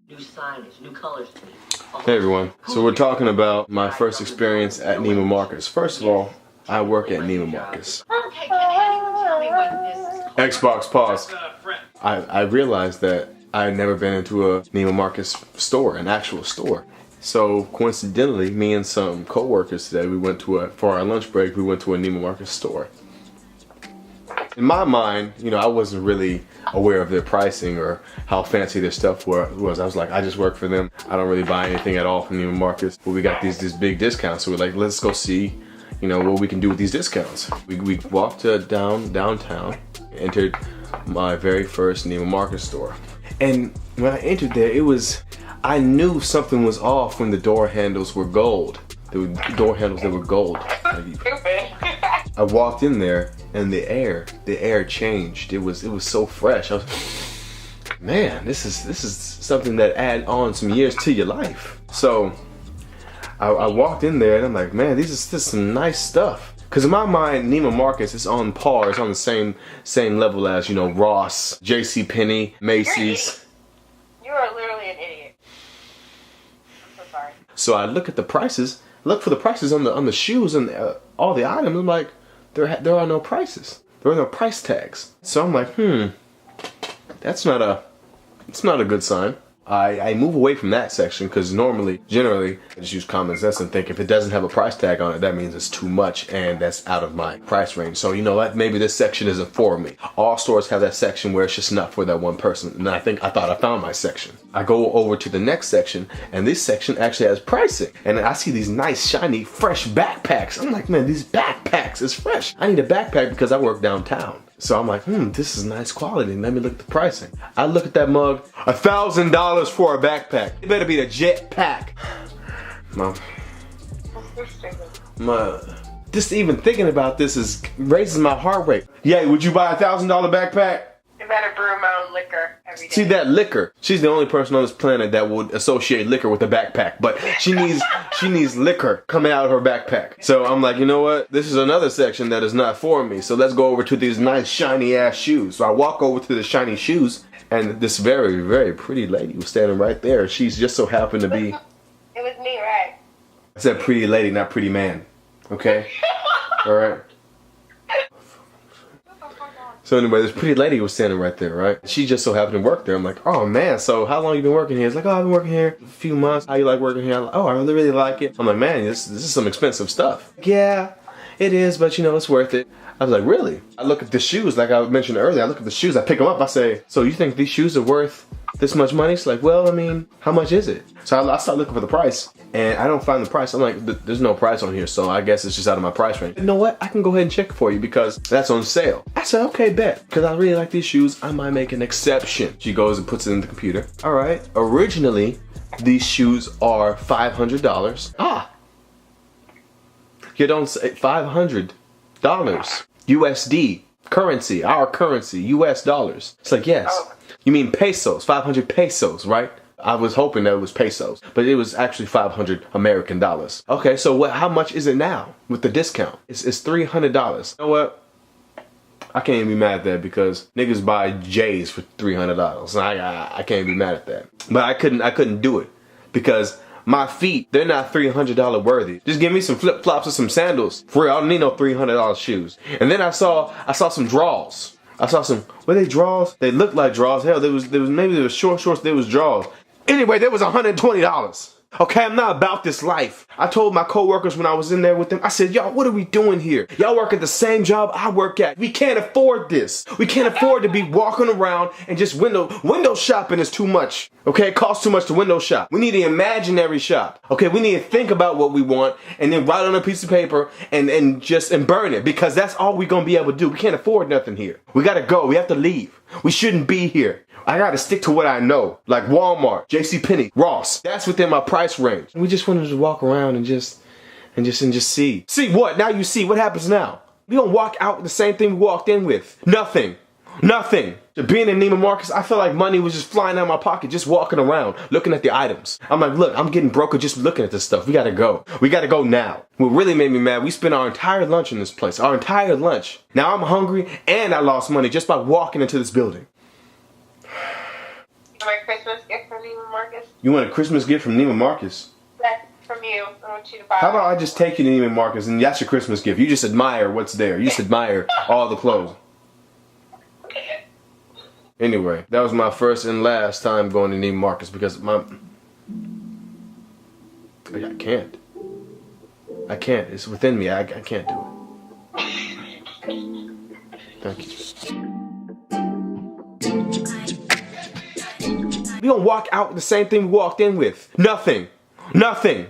New signage, new colors. Hey everyone, so we're talking about my first experience at Neiman Marcus. First of all, I work at Neiman Marcus. Okay, can anyone tell me what this is? Xbox pause. I realized that I had never been into a Neiman Marcus store, an actual store. So coincidentally, me and some co-workers today, we went to for our lunch break, we went to a Neiman Marcus store. In my mind, you know, I wasn't really aware of their pricing or how fancy their stuff was. I was like, I just work for them. I don't really buy anything at all from Neiman Marcus. But we got these big discounts. So we're like, let's go see, you know, what we can do with these discounts. We walked downtown, entered my very first Neiman Marcus store. And when I entered there, I knew something was off when the door handles were gold. There were door handles that were gold. I walked in there and the air changed. It was so fresh. I was, man, this is something that add on some years to your life. So I walked in there and I'm like, man, this is some nice stuff. Cause in my mind, Neiman Marcus is on par. It's on the same level as, you know, Ross, JCPenney, Macy's. You are literally an idiot. I'm so sorry. So I look at the prices. Look for the prices on the shoes and all the items. I'm like, there are no prices. There are no price tags. So I'm like, it's not a good sign. I move away from that section because generally, I just use common sense and think if it doesn't have a price tag on it, that means it's too much and that's out of my price range. So you know what? Maybe this section isn't for me. All stores have that section where it's just not for that one person. And I thought I found my section. I go over to the next section and this section actually has pricing. And I see these nice, shiny, fresh backpacks. I'm like, man, these backpacks is fresh. I need a backpack because I work downtown. So I'm like, this is nice quality. Let me look at the pricing. I look at that mug, $1,000 for a backpack. It better be the jet pack. Just even thinking about this is raising my heart rate. Yeah, would you buy $1,000 backpack? I better brew my own liquor every day. See that liquor? She's the only person on this planet that would associate liquor with a backpack, but she needs liquor coming out of her backpack. So I'm like, you know what? This is another section that is not for me. So let's go over to these nice shiny ass shoes. So I walk over to the shiny shoes, and this very, very pretty lady was standing right there. She's just so happened to be. It was me, right? I said pretty lady, not pretty man. Okay. All right. So anyway, this pretty lady was standing right there, right? She just so happened to work there. I'm like, oh man, so how long you been working here? It's like, oh, I've been working here a few months. How you like working here? I'm like, oh, I really like it. I'm like, man, this is some expensive stuff. Yeah, it is, but you know, it's worth it. I was like, really? I look at the shoes, like I mentioned earlier, I look at the shoes, I pick them up, I say, so you think these shoes are worth this much money? She's like, well, I mean, how much is it? So I start looking for the price, and I don't find the price. I'm like, there's no price on here, so I guess it's just out of my price range. You know what? I can go ahead and check it for you because that's on sale. I said, okay, bet. Because I really like these shoes, I might make an exception. She goes and puts it in the computer. All right, originally, these shoes are $500. Ah! You don't say $500. USD. Currency. Our currency. US dollars. It's like, yes. You mean pesos, 500 pesos, right? I was hoping that it was pesos, but it was actually 500 American dollars. Okay, so how much is it now with the discount? It's $300. You know what? I can't even be mad at that because niggas buy J's for $300. I can't be mad at that. But I couldn't do it because my feet, they're not $300 worthy. Just give me some flip-flops or some sandals. For real, I don't need no $300 shoes. And then I saw some draws. I saw some, were they draws? They looked like draws. Hell, maybe there was short shorts, there was draws. Anyway, there was $120. Okay, I'm not about this life. I told my co-workers when I was in there with them, I said, y'all, what are we doing here? Y'all work at the same job I work at. We can't afford this. We can't afford to be walking around and just window shopping is too much. Okay, it costs too much to window shop. We need an imaginary shop. Okay, we need to think about what we want and then write on a piece of paper and burn it because that's all we're gonna be able to do. We can't afford nothing here. We gotta go. We have to leave. We shouldn't be here. I gotta stick to what I know, like Walmart, JCPenney, Ross. That's within my price range. We just wanted to walk around and just see. See what? Now you see. What happens now? We gonna walk out with the same thing we walked in with. Nothing. Nothing. Being in Neiman Marcus, I feel like money was just flying out of my pocket, just walking around, looking at the items. I'm like, look, I'm getting broke just looking at this stuff. We gotta go. We gotta go now. What really made me mad, we spent our entire lunch in this place. Our entire lunch. Now I'm hungry and I lost money just by walking into this building. My Christmas gift from Neiman Marcus. You want a Christmas gift from Neiman Marcus? That's from you. I want you to buy. How about I just take you to Neiman Marcus and that's your Christmas gift? You just admire what's there. You just admire all the clothes. Anyway, that was my first and last time going to Neiman Marcus because I can't. I can't. It's within me. I can't do it. Thank you. We gonna walk out with the same thing we walked in with. Nothing. Nothing.